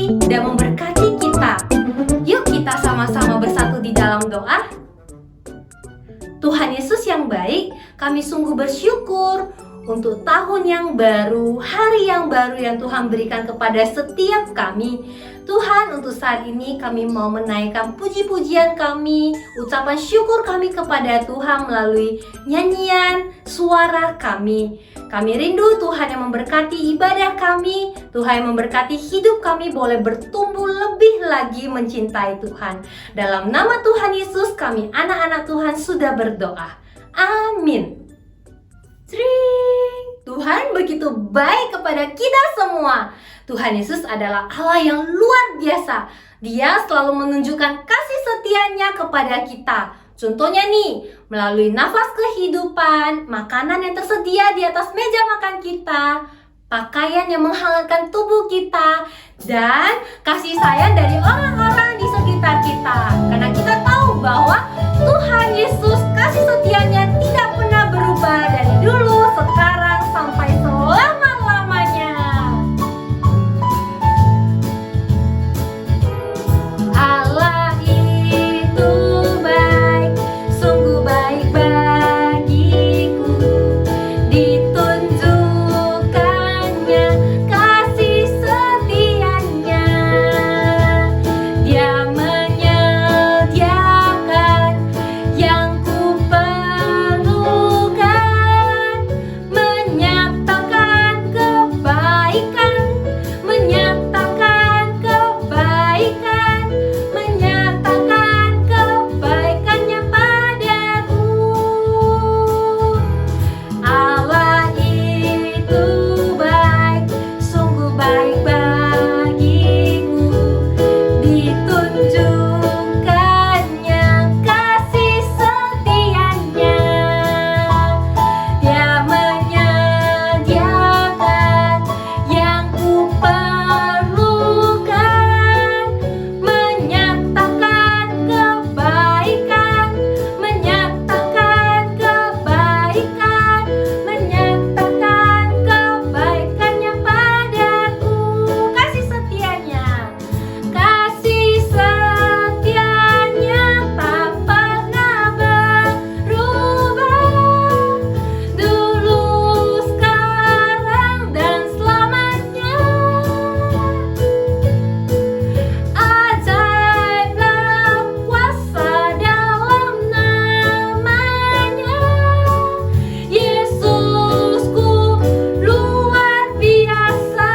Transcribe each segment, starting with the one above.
menyertai dan memberkati kita. Yuk kita sama-sama bersatu di dalam doa. Tuhan Yesus yang baik, kami sungguh bersyukur untuk tahun yang baru, hari yang baru yang Tuhan berikan kepada setiap kami. Tuhan, untuk saat ini kami mau menaikkan puji-pujian kami, ucapan syukur kami kepada Tuhan melalui nyanyian suara kami. Kami rindu Tuhan yang memberkati ibadah kami, Tuhan yang memberkati hidup kami boleh bertumbuh lebih lagi mencintai Tuhan. Dalam nama Tuhan Yesus, kami anak-anak Tuhan sudah berdoa. Amin. Tuhan begitu baik kepada kita semua. Tuhan Yesus adalah Allah yang luar biasa. Dia selalu menunjukkan kasih setianya kepada kita. Contohnya nih, melalui nafas kehidupan, makanan yang tersedia di atas meja makan kita, pakaian yang menghangatkan tubuh kita, dan kasih sayang dari orang-orang di sekitar kita. Karena kita tahu bahwa Tuhan Yesus kasih setianya tidak pernah berubah dari dulu, sekarang, sampai selama-lamanya. Allah itu baik, sungguh baik bagiku. Ditunjukkannya kasih setianya. Dia menyediakan yang ku perlukan, menyatakan kebaikan, menyatakan kebaikan, menyatakan kebaikannya padaku. Allah itu baik, sungguh baik bagiku. Ditunjukkannya kasih setianya. Dia menyediakan yang ku perlukan, menyatakan kebaikan, menyatakan kebaikan, menyatakan kebaikannya padaku. Kasih setianya, kasih setianya tak pernah berubah. Dulu, sekarang, dan selamanya. Ajaiblah kuasa dalam namanya. Yesusku luar biasa.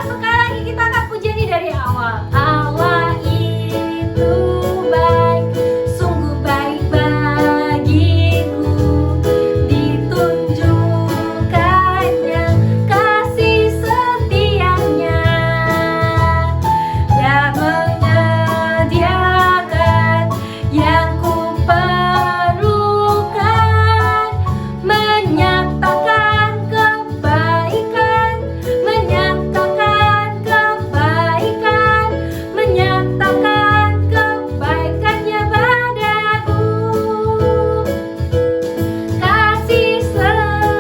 Sekali lagi kita akan puji ini dari awal. Allah itu baik, sungguh baik bagiku. Ditunjukkannya kasih setianya. Dia menyediakan yang ku perlukan, menyatakan kebaikan, menyatakan kebaikan, menyatakan kebaikannya padaku. Kasih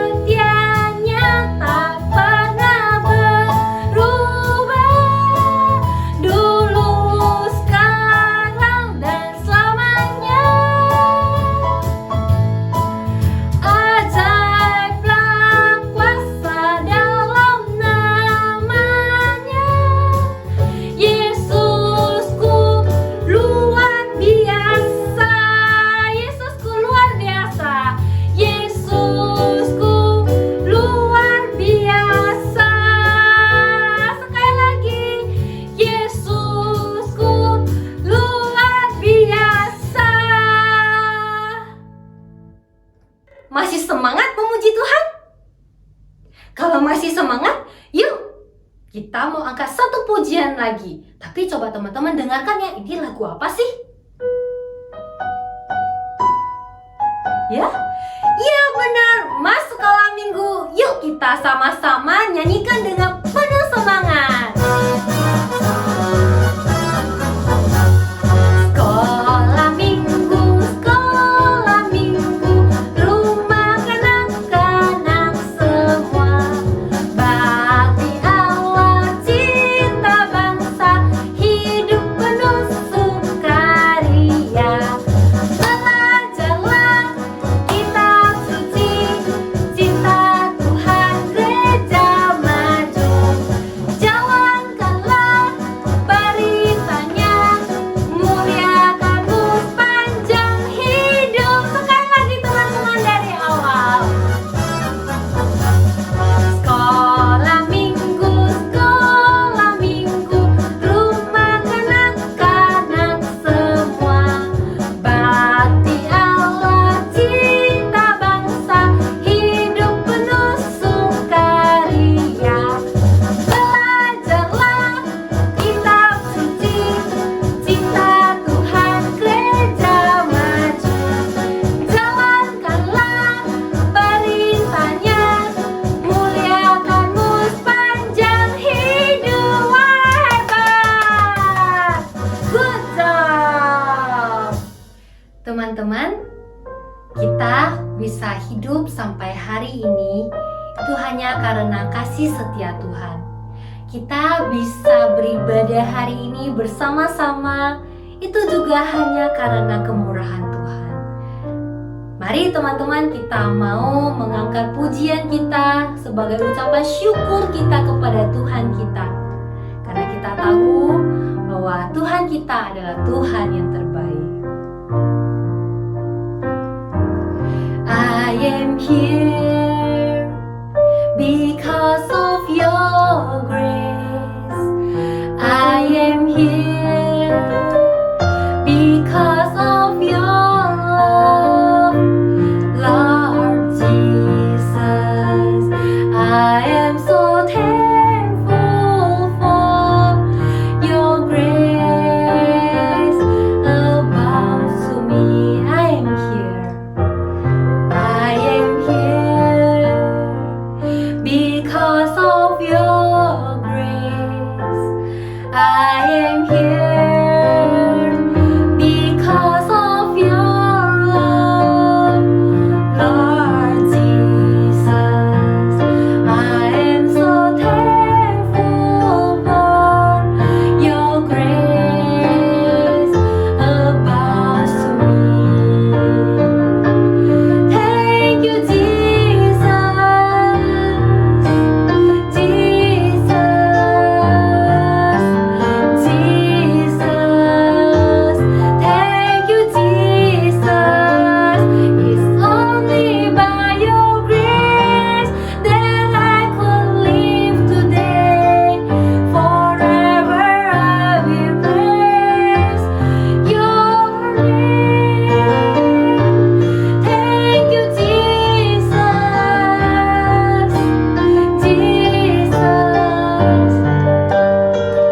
setianya tak pernah berubah. Dulu, sekarang, dan selamanya. Ajaiblah kuasa dalam namanya. Yesusku luar biasa. Yesusku luar biasa. Yesusku luar biasa. Sekali lagi, Yesusku luar biasa. Masih semangat memuji Tuhan? Kalau masih semangat, yuk kita mau angkat satu pujian lagi. Tapi coba teman-teman dengarkan ya, ini lagu apa sih? Ya? Iya benar, masuk sekolah minggu. Yuk kita sama-sama nyanyikan dengan penuh semangat. Sekolah minggu, rumah kanak-kanak semua. Bakti Allah cinta bangsa, teman-teman, kita bisa hidup sampai hari ini itu hanya karena kasih setia Tuhan. Kita bisa beribadah hari ini bersama-sama itu juga hanya karena kemurahan Tuhan. Mari teman-teman, kita mau mengangkat pujian kita sebagai ucapan syukur kita kepada Tuhan kita. Karena kita tahu bahwa Tuhan kita adalah Tuhan yang terbaik. I am here because of your grace. I am here because of your love, Lord Jesus. I am so thankful for your grace abounds to me. I am here. I am here because of your grace. I am here because of your love, Lord Jesus. I am so thankful for your grace abounds to me. Thank you, Jesus, Jesus, Jesus. Thank you, Jesus. It's only by your grace that I could live today. Forever I will praise your name. Thank you, Jesus, Jesus,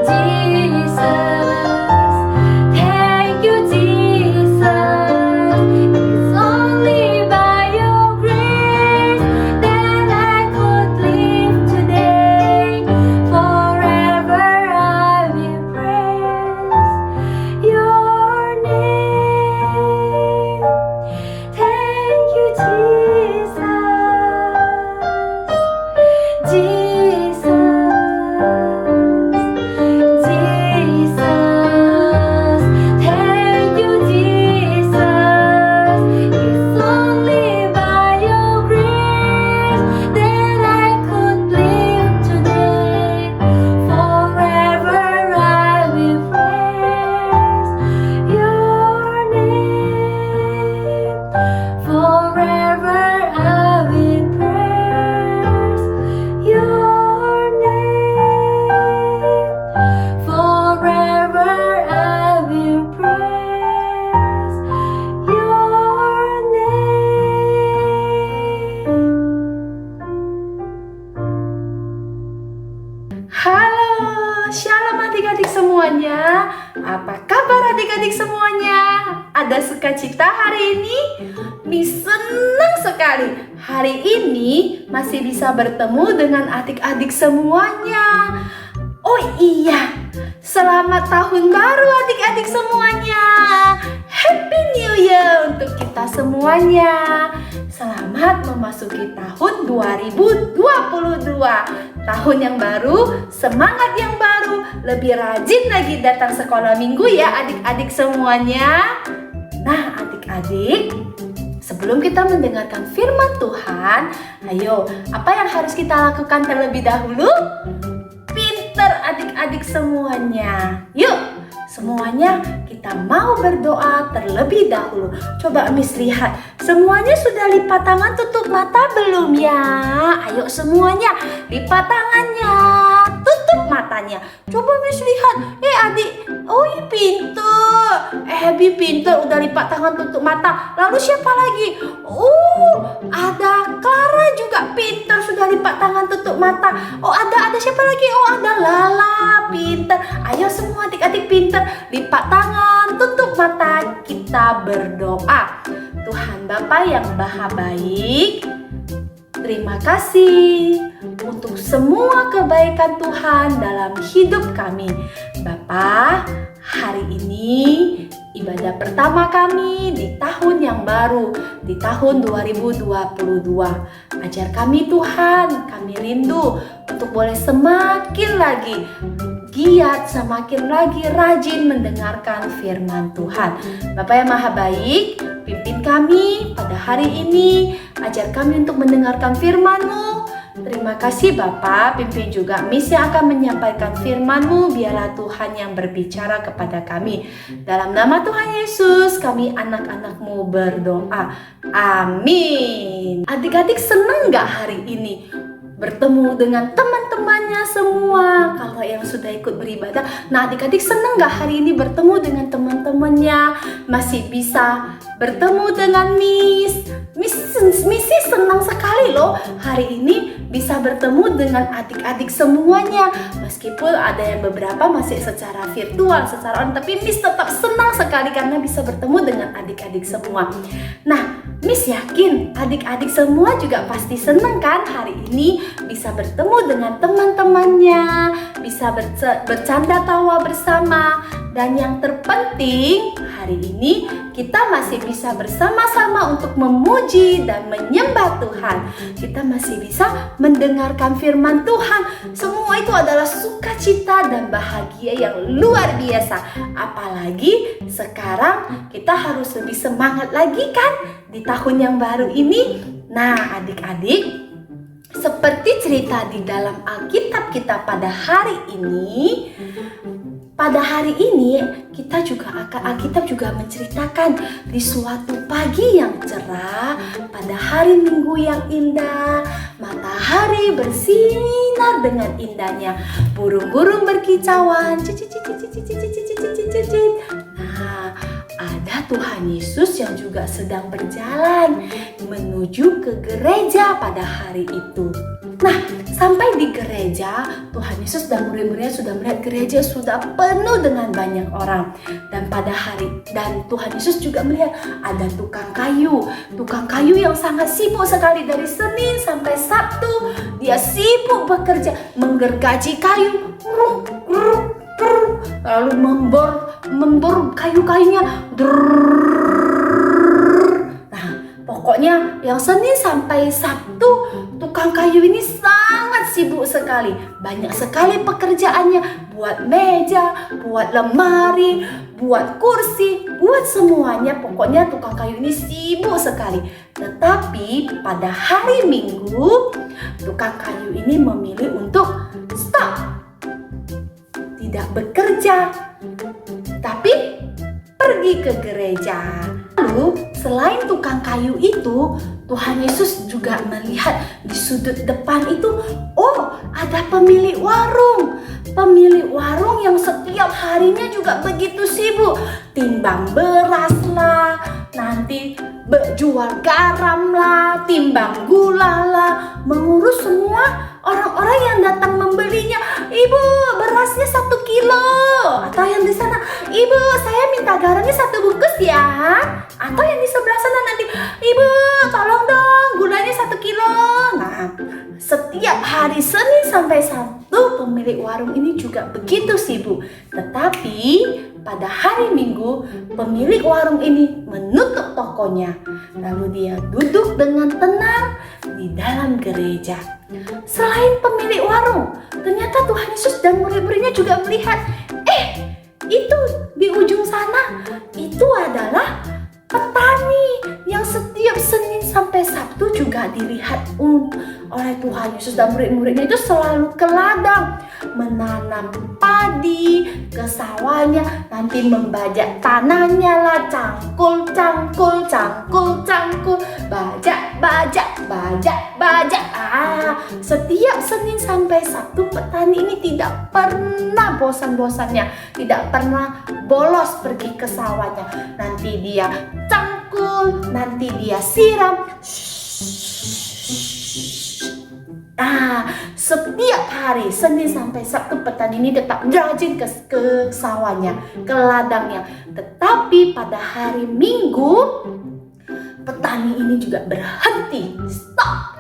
Jesus. Thank you, Jesus. It's only by your grace that I could live today. Forever I will praise your name. Thank you, Jesus, Jesus, Jesus. Thank you, Jesus. It's only by your grace that I could live today. Forever I will praise your name. Forever I will praise your name. Forever I will praise your name. Halo, shalom adik-adik semuanya. Apa kabar adik-adik semuanya? Ada sukacita hari ini? Miss senang sekali. Hari ini masih bisa bertemu dengan adik-adik semuanya. Oh iya, selamat tahun baru adik-adik semuanya. Happy New Year untuk kita semuanya. Selamat memasuki tahun 2022. Tahun yang baru, semangat yang baru, lebih rajin lagi datang sekolah minggu ya adik-adik semuanya. Nah adik-adik, sebelum kita mendengarkan firman Tuhan, ayo apa yang harus kita lakukan terlebih dahulu? Pinter adik-adik semuanya. Yuk semuanya kita mau berdoa terlebih dahulu. Coba Miss lihat, semuanya sudah lipat tangan tutup mata belum ya? Ayo semuanya lipat tangannya, tutup matanya. Coba Miss lihat, adik, oh iya pinter. Abby pinter, udah lipat tangan tutup mata. Lalu siapa lagi? Ada Clara juga pinter, sudah lipat tangan tutup mata. Ada siapa lagi? Ada Lala pinter. Ayo semua adik-adik pinter, lipat tangan, tutup mata, kita berdoa. Tuhan Bapa yang Maha Baik, terima kasih untuk semua kebaikan Tuhan dalam hidup kami. Bapa, hari ini ibadah pertama kami di tahun yang baru, di tahun 2022. Ajar kami Tuhan, kami rindu untuk boleh semakin lagi giat, semakin lagi rajin mendengarkan firman Tuhan. Bapak yang Maha Baik, pimpin kami pada hari ini, ajar kami untuk mendengarkan firman-Mu. Terima kasih Bapak, pimpin juga Miss yang akan menyampaikan firman-Mu. Biarlah Tuhan yang berbicara kepada kami. Dalam nama Tuhan Yesus, kami anak-anak-Mu berdoa. Amin. Adik-adik senang gak hari ini bertemu dengan teman-temannya semua? Kalau yang sudah ikut beribadah, nah adik-adik senang gak hari ini bertemu dengan teman-temannya? Masih bisa bertemu dengan Miss sih senang sekali loh hari ini bisa bertemu dengan adik-adik semuanya. Meskipun ada yang beberapa masih secara virtual, secara online, tapi Miss tetap senang sekali karena bisa bertemu dengan adik-adik semua. Nah, Miss yakin adik-adik semua juga pasti senang kan hari ini bisa bertemu dengan teman-temannya, bisa bercanda tawa bersama. Dan yang terpenting hari ini kita masih bisa bersama-sama untuk memuji dan menyembah Tuhan. Kita masih bisa mendengarkan firman Tuhan. Semua itu adalah sukacita dan bahagia yang luar biasa. Apalagi sekarang kita harus lebih semangat lagi kan di tahun yang baru ini. Nah adik-adik, seperti cerita di dalam Alkitab kita pada hari ini, Alkitab juga menceritakan di suatu pagi yang cerah, pada hari Minggu yang indah, matahari bersinar dengan indahnya, burung-burung berkicauan. Nah, ada Tuhan Yesus yang juga sedang berjalan menuju ke gereja pada hari itu. Nah, sampai di gereja, Tuhan Yesus dan murid-muridnya sudah melihat gereja sudah penuh dengan banyak orang. Dan Tuhan Yesus juga melihat ada tukang kayu yang sangat sibuk sekali dari Senin sampai Sabtu. Dia sibuk bekerja, menggergaji kayu, lalu membor kayu-kayunya. Nah, pokoknya yang Senin sampai Sabtu tukang kayu ini sangat sibuk sekali. Banyak sekali pekerjaannya, buat meja, buat lemari, buat kursi, buat semuanya. Pokoknya tukang kayu ini sibuk sekali. Tetapi pada hari Minggu, tukang kayu ini memilih untuk stop, tidak bekerja, tapi pergi ke gereja. Lalu selain tukang kayu itu, Tuhan Yesus juga melihat di sudut depan itu, ada pemilik warung. Pemilik warung yang setiap harinya juga begitu sibuk. Timbang beras lah, nanti jual garam lah, timbang gula lah, mengurus semua orang-orang yang datang membelinya. Ibu, berasnya 1 kilo. Atau yang di sana, ibu, saya minta garamnya 1 bungkus ya. Atau yang di sebelah sana nanti, ibu, tolong dong gulanya 1 kilo. Nah, setiap hari Senin sampai Sabtu pemilik warung ini juga begitu sibuk. Tetapi pada hari Minggu pemilik warung ini menutup tokonya. Lalu dia duduk dengan tenang di dalam gereja. Selain pemilik warung, ternyata Tuhan Yesus dan murid-muridnya juga melihat, itu di ujung sana itu adalah petani yang setiap Senin sampai Sabtu juga dilihat oleh Tuhan Yesus dan murid-muridnya itu selalu ke ladang menanam padi ke sawahnya, nanti membajak tanahnya lah, cangkul, bajak. Setiap Senin sampai Sabtu petani ini tidak pernah bosan-bosannya, tidak pernah bolos pergi ke sawahnya. Nanti dia cangkul, nanti dia siram. Setiap hari Senin sampai Sabtu petani ini tetap rajin ke sawahnya, ke ladangnya. Tetapi pada hari Minggu petani ini juga berhenti, stop.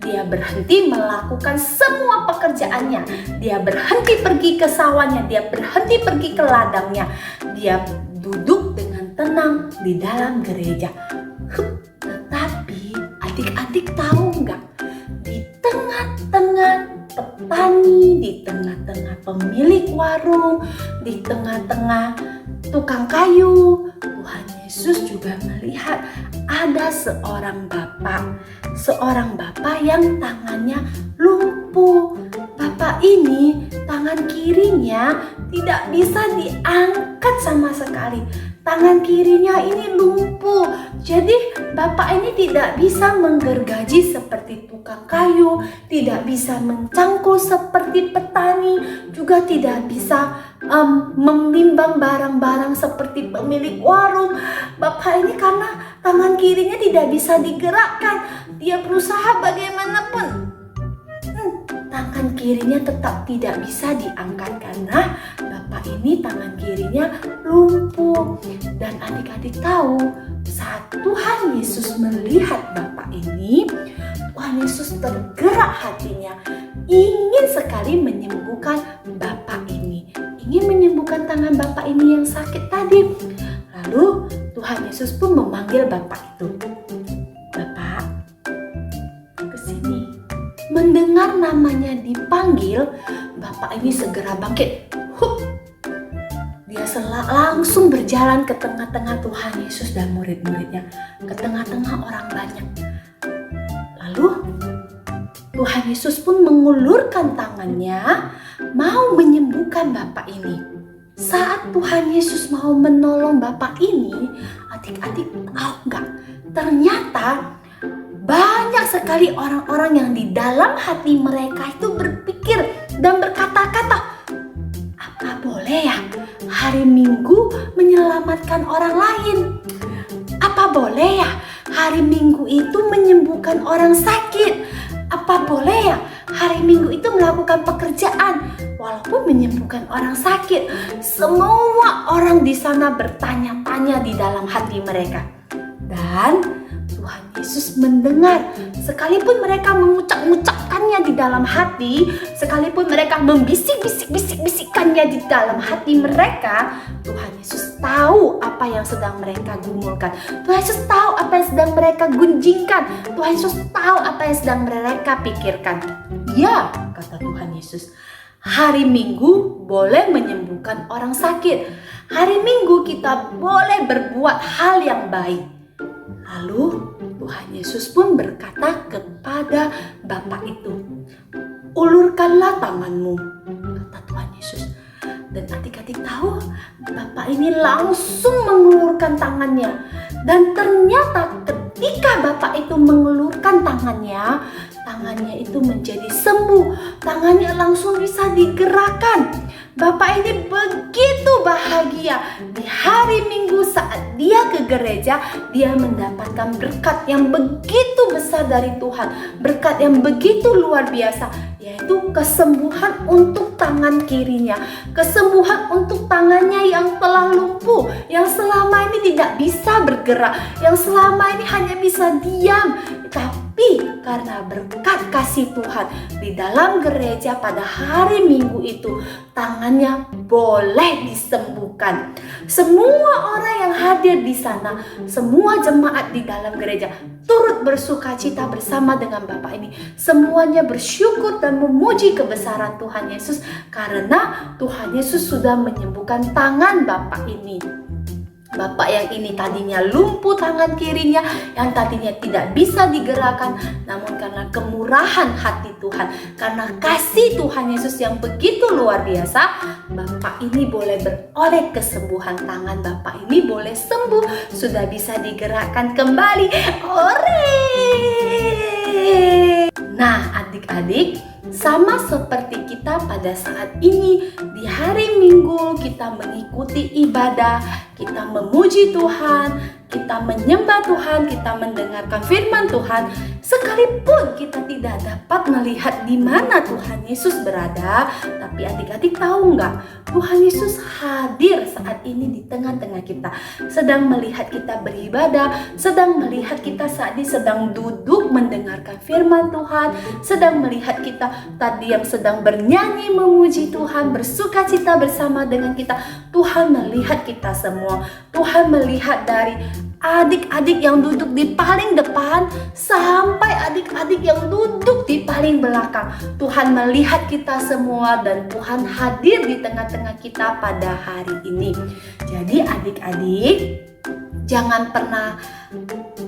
Dia berhenti melakukan semua pekerjaannya. Dia berhenti pergi ke sawahnya, dia berhenti pergi ke ladangnya. Dia duduk dengan tenang di dalam gereja. Tetapi adik-adik tahu nggak? Di tengah-tengah petani, di tengah-tengah pemilik warung, di tengah-tengah tukang kayu, Tuhan Yesus juga melihat ada seorang bapak yang tangannya lumpuh. Bapak ini tangan kirinya tidak bisa diangkat sama sekali. Tangan kirinya ini lumpuh. Jadi bapak ini tidak bisa menggergaji seperti tukang kayu, tidak bisa mencangkul seperti petani, juga tidak bisa menimbang barang-barang seperti pemilik warung. Bapak ini karena tangan kirinya tidak bisa digerakkan, dia berusaha bagaimanapun, tangan kirinya tetap tidak bisa diangkat karena bapak ini tangan kirinya lumpuh. Dan adik-adik tahu, saat Tuhan Yesus melihat bapak ini, Tuhan Yesus tergerak hatinya, ingin sekali menyembuhkan bapak ini, ingin menyembuhkan tangan bapak ini yang sakit tadi. Lalu Tuhan Yesus pun memanggil bapak itu. Bapak, kesini. Mendengar namanya dipanggil, bapak ini segera bangkit. Dia langsung berjalan ke tengah-tengah Tuhan Yesus dan murid-muridnya, ke tengah-tengah orang banyak. Lalu Tuhan Yesus pun mengulurkan tangannya, mau menyembuhkan bapak ini. Saat Tuhan Yesus mau menolong bapak ini, adik-adik tahu nggak? Ternyata banyak sekali orang-orang yang di dalam hati mereka itu berpikir dan berkata-kata, apa boleh ya hari Minggu menyelamatkan orang lain? Apa boleh ya hari Minggu itu menyembuhkan orang sakit? Apa boleh ya hari Minggu itu melakukan pekerjaan walaupun menyembuhkan orang sakit? Semua orang di sana bertanya-tanya di dalam hati mereka. Dan Tuhan Yesus mendengar, sekalipun mereka mengucap-ucapkannya di dalam hati, sekalipun mereka membisik-bisik-bisik-bisikkannya di dalam hati mereka, Tuhan Yesus tahu apa yang sedang mereka gumulkan. Tuhan Yesus tahu apa yang sedang mereka gunjingkan. Tuhan Yesus tahu apa yang sedang mereka pikirkan. Ya, kata Tuhan Yesus, hari Minggu boleh menyembuhkan orang sakit. Hari Minggu kita boleh berbuat hal yang baik. Lalu Tuhan Yesus pun berkata kepada bapak itu, ulurkanlah tanganmu, kata Tuhan Yesus. Dan adik-adik tahu, bapak ini langsung mengulurkan tangannya. Dan ternyata ketika bapak itu mengulurkan tangannya, tangannya itu menjadi sembuh. Tangannya langsung bisa digerakkan. Bapak ini begitu bahagia. Di hari Minggu saat dia ke gereja, dia mendapatkan berkat yang begitu besar dari Tuhan. Berkat yang begitu luar biasa, yaitu kesembuhan untuk tangan kirinya. Kesembuhan untuk tangannya yang telah lumpuh, yang selama ini tidak bisa bergerak, yang selama ini hanya bisa diam. Tapi karena berkat kasih Tuhan di dalam gereja pada hari Minggu itu, tangannya boleh disembuhkan. Semua orang yang hadir di sana, semua jemaat di dalam gereja turut bersuka cita bersama dengan Bapak ini. Semuanya bersyukur dan memuji kebesaran Tuhan Yesus karena Tuhan Yesus sudah menyembuhkan tangan Bapak ini. Bapak yang ini tadinya lumpuh tangan kirinya, yang tadinya tidak bisa digerakkan, namun karena kemurahan hati Tuhan, karena kasih Tuhan Yesus yang begitu luar biasa, Bapak ini boleh beroleh kesembuhan. Tangan Bapak ini boleh sembuh, sudah bisa digerakkan kembali. Ore! Nah, adik-adik, sama seperti kita pada saat ini, di hari Minggu kita mengikuti ibadah, kita memuji Tuhan, kita menyembah Tuhan, kita mendengarkan firman Tuhan. Sekalipun kita tidak dapat melihat di mana Tuhan Yesus berada, tapi adik-adik tahu nggak? Tuhan Yesus hadir saat ini di tengah-tengah kita, sedang melihat kita beribadah, sedang melihat kita saat ini sedang duduk mendengarkan firman Tuhan, sedang melihat kita tadi yang sedang bernyanyi memuji Tuhan, bersukacita bersama dengan kita. Tuhan melihat kita semua. Tuhan melihat dari adik-adik yang duduk di paling depan sampai adik-adik yang duduk di paling belakang. Tuhan melihat kita semua dan Tuhan hadir di tengah-tengah kita pada hari ini. Jadi adik-adik, jangan pernah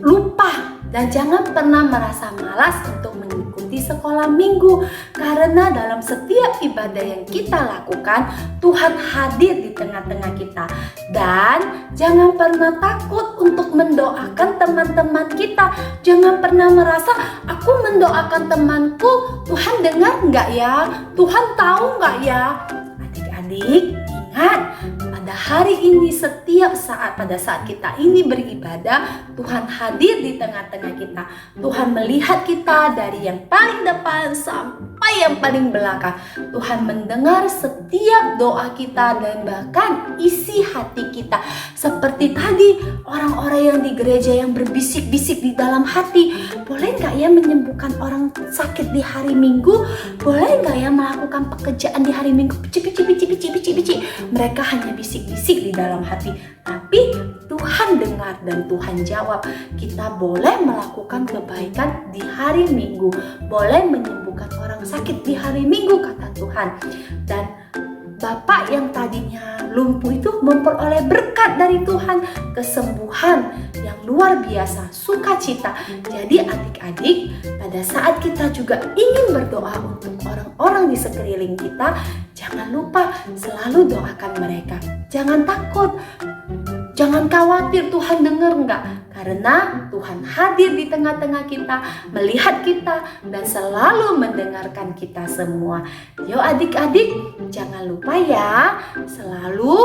lupa dan jangan pernah merasa malas untuk mengikuti sekolah minggu, karena dalam setiap ibadah yang kita lakukan, Tuhan hadir di tengah-tengah kita. Dan jangan pernah takut untuk mendoakan teman-teman kita. Jangan pernah merasa, aku mendoakan temanku, Tuhan dengar nggak ya? Tuhan tahu nggak ya? Adik-adik, ingat, pada hari ini setiap saat, pada saat kita ini beribadah, Tuhan hadir di tengah-tengah kita. Tuhan melihat kita dari yang paling depan sampai yang paling belakang. Tuhan mendengar setiap doa kita dan bahkan isi hati kita. Seperti tadi orang-orang yang di gereja yang berbisik-bisik di dalam hati, boleh nggak ya menyembuhkan orang sakit di hari Minggu? Boleh nggak ya melakukan pekerjaan di hari Minggu? Pici. Mereka hanya bisik-bisik di dalam hati, tapi Tuhan dengar dan Tuhan jawab. Kita boleh melakukan kebaikan di hari Minggu, boleh menyembuhkan orang sakit di hari Minggu, kata Tuhan. Dan Bapak yang tadinya lumpuh itu memperoleh berkat dari Tuhan, kesembuhan yang luar biasa, sukacita. Jadi adik-adik, pada saat kita juga ingin berdoa untuk orang-orang di sekeliling kita, jangan lupa selalu doakan mereka. Jangan takut, jangan khawatir Tuhan dengar enggak, karena Tuhan hadir di tengah-tengah kita, melihat kita dan selalu mendengarkan kita semua. Yuk adik-adik, jangan lupa ya, selalu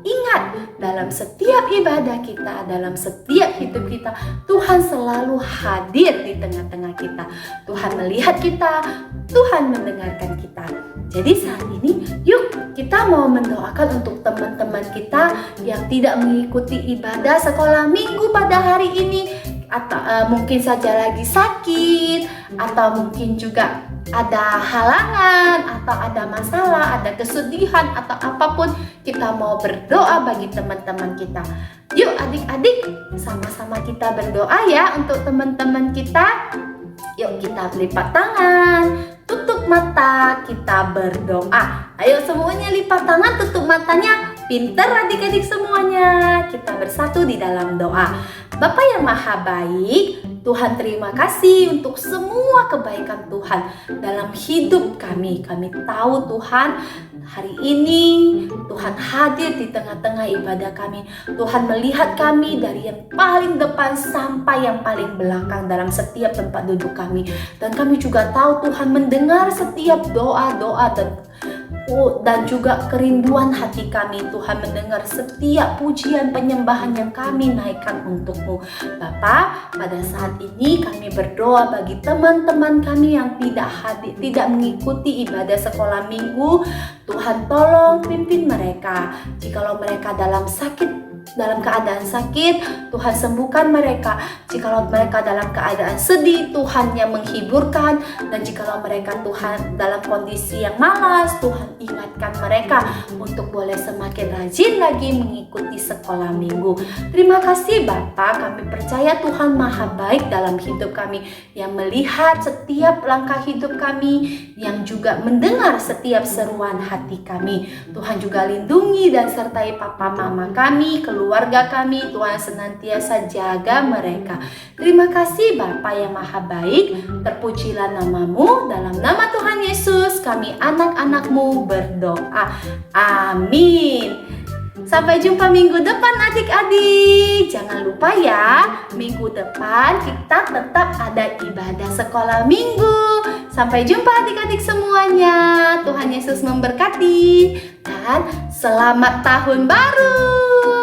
ingat dalam setiap ibadah kita, dalam setiap hidup kita, Tuhan selalu hadir di tengah-tengah kita. Tuhan melihat kita, Tuhan mendengarkan kita. Jadi saat ini yuk kita mau mendoakan untuk teman-teman kita yang tidak mengikuti ibadah sekolah minggu pada hari ini, atau mungkin saja lagi sakit, atau mungkin juga ada halangan, atau ada masalah, ada kesedihan, atau apapun. Kita mau berdoa bagi teman-teman kita. Yuk adik-adik, sama-sama kita berdoa ya untuk teman-teman kita. Yuk kita lipat tangan, tutup mata, kita berdoa. Ayo semuanya lipat tangan, tutup matanya. Pintar adik-adik semuanya. Kita bersatu di dalam doa. Bapa yang Maha Baik, Tuhan terima kasih untuk semua kebaikan Tuhan dalam hidup kami. Kami tahu Tuhan, hari ini Tuhan hadir di tengah-tengah ibadah kami. Tuhan melihat kami dari yang paling depan sampai yang paling belakang dalam setiap tempat duduk kami. Dan kami juga tahu Tuhan mendengar setiap doa-doa dan juga kerinduan hati kami. Tuhan mendengar setiap pujian penyembahan yang kami naikkan untuk-Mu. Bapa, pada saat ini kami berdoa bagi teman-teman kami yang tidak mengikuti ibadah sekolah minggu. Tuhan tolong pimpin mereka. Jikalau mereka dalam keadaan sakit, Tuhan sembuhkan mereka. Jikalau mereka dalam keadaan sedih, Tuhan yang menghiburkan. Dan jikalau mereka Tuhan dalam kondisi yang malas, Tuhan ingatkan mereka untuk boleh semakin rajin lagi mengikuti sekolah minggu. Terima kasih Bapa, kami percaya Tuhan Maha Baik dalam hidup kami, yang melihat setiap langkah hidup kami, yang juga mendengar setiap seruan hati kami. Tuhan juga lindungi dan sertai papa mama kami, keluarga kami. Tuhan senantiasa jaga mereka. Terima kasih Bapa yang Maha Baik, terpujilah nama-Mu. Dalam nama Tuhan Yesus kami anak-anak-Mu berdoa. Amin. Sampai jumpa minggu depan adik-adik. Jangan lupa ya, minggu depan kita tetap ada ibadah sekolah minggu. Sampai jumpa adik-adik semuanya. Tuhan Yesus memberkati dan selamat tahun baru.